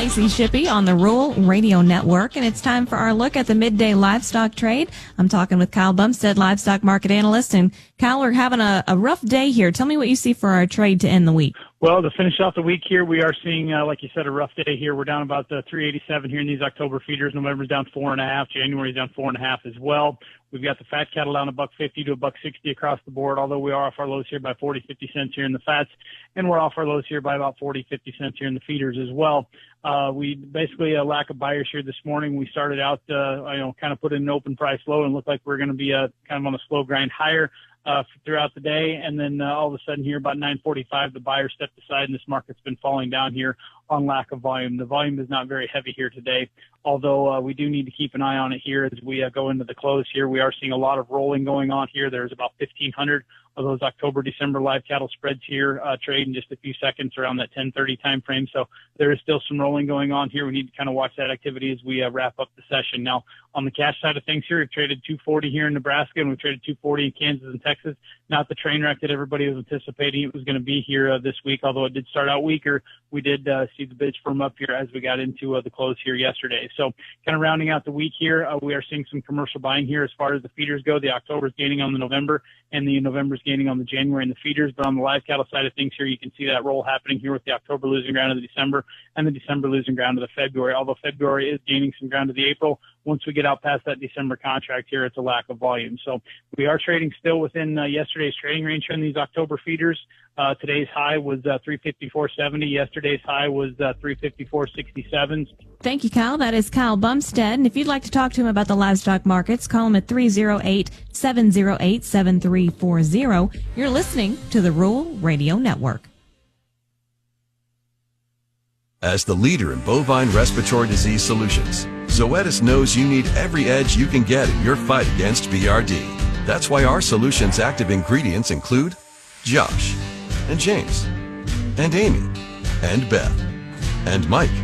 Lacey Shippey on the Rural Radio Network, and it's time for our look at the midday livestock trade. I'm talking with Kyle Bumsted, livestock market analyst. And Kyle, we're having a rough day here. Tell me what you see for our trade to end the week. Well, to finish off the week here, we are seeing, like you said, a rough day here. We're down about 387 here in these October feeders. November's down 4.5. January's down 4.5 as well. We've got the fat cattle down $1.50 to $1.60 across the board, although we are off our lows here by 40-50 cents here in the fats, and we're off our lows here by about 40-50 cents here in the feeders as well. We basically a lack of buyers here this morning. We started out, kind of put in an open price low and looked like we're going to be kind of on a slow grind higher throughout the day, and then all of a sudden here about 9:45, the buyer stepped aside, and this market's been falling down here on lack of volume. The volume is not very heavy here today, although we do need to keep an eye on it here as we go into the close here. We are seeing a lot of rolling going on here. There's about 1,500 of those October-December live cattle spreads here trade in just a few seconds around that 10:30 time frame. So there is still some rolling going on here. We need to kind of watch that activity as we wrap up the session. Now, on the cash side of things here, we've traded 240 here in Nebraska, and we've traded 240 in Kansas and Texas. Not the train wreck that everybody was anticipating it was going to be here this week, although it did start out weaker. We did see the bids firm up here as we got into the close here yesterday. So kind of rounding out the week here, we are seeing some commercial buying here as far as the feeders go. The October is gaining on the November, and the November is gaining on the January and the feeders. But on the live cattle side of things here, you can see that roll happening here with the October losing ground to the December and the December losing ground to the February, although February is gaining some ground to the April. Once we get out past that December contract here, it's a lack of volume. So we are trading still within yesterday's trading range in these October feeders. Today's high was 354.70. Yesterday's high was 354.67. Thank you, Kyle. That is Kyle Bumsted. And if you'd like to talk to him about the livestock markets, call him at 308-708-7340. You're listening to the Rural Radio Network. As the leader in bovine respiratory disease solutions, Zoetis knows you need every edge you can get in your fight against BRD. That's why our solution's active ingredients include Josh, and James, and Amy, and Beth, and Mike,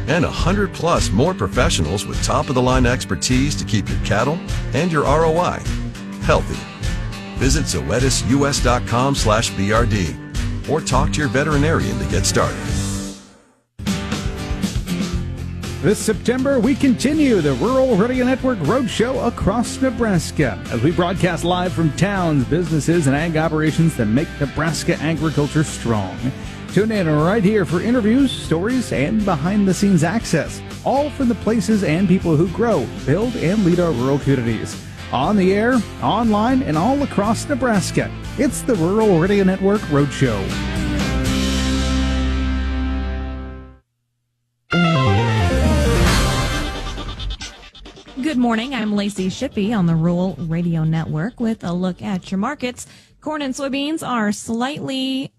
and 100+ more professionals with top-of-the-line expertise to keep your cattle and your ROI healthy. Visit ZoetisUS.com/BRD or talk to your veterinarian to get started. This September, we continue the Rural Radio Network Roadshow across Nebraska as we broadcast live from towns, businesses, and ag operations that make Nebraska agriculture strong. Tune in right here for interviews, stories, and behind-the-scenes access, all from the places and people who grow, build, and lead our rural communities. On the air, online, and all across Nebraska, it's the Rural Radio Network Roadshow. Good morning. I'm Lacey Shippey on the Rural Radio Network with a look at your markets. Corn and soybeans are slightly,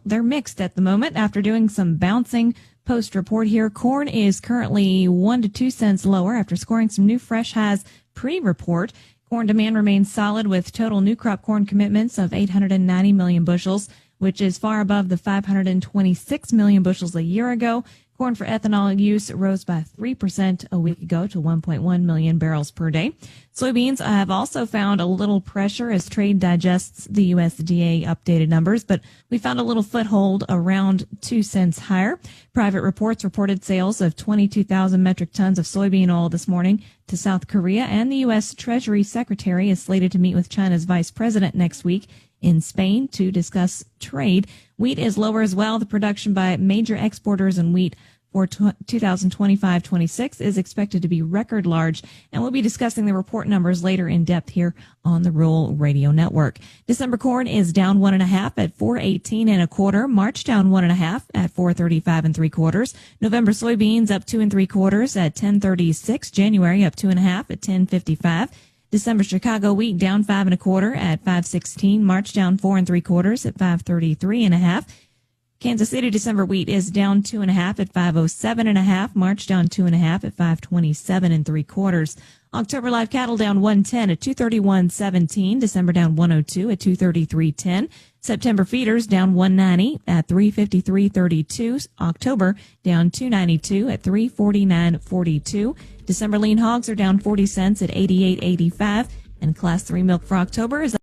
they're mixed at the moment after doing some bouncing post-report here. Corn is currently 1 to 2 cents lower after scoring some new fresh highs pre-report. Corn demand remains solid with total new crop corn commitments of 890 million bushels, which is far above the 526 million bushels a year ago. Corn for ethanol use rose by 3% a week ago to 1.1 million barrels per day. Soybeans have also found a little pressure as trade digests the USDA updated numbers, but we found a little foothold around 2 cents higher. Private reports reported sales of 22,000 metric tons of soybean oil this morning to South Korea, and the U.S. Treasury Secretary is slated to meet with China's vice president next week in Spain to discuss trade. Wheat is lower as well. The production by major exporters in wheat for 2025-26 is expected to be record large, and we'll be discussing the report numbers later in depth here on the Rural Radio Network. December corn is down 1.5 at 4.18 1/4. March down 1.5 at 4.35 3/4. November soybeans up 2 3/4 at 10.36. January up 2.5 at 10.55. December Chicago wheat down 5 1/4 at 5.16. March down 4 3/4 at 5.33 1/2. Kansas City December wheat is down 2.5 at 5.07 1/2. March down 2.5 at 5.27 3/4. October live cattle down 110 at 231.17. December down 102 at 233.10. September feeders down 190 at 353.32. October down 292 at 349.42. December lean hogs are down 40 cents at 88.85. And Class 3 milk for October is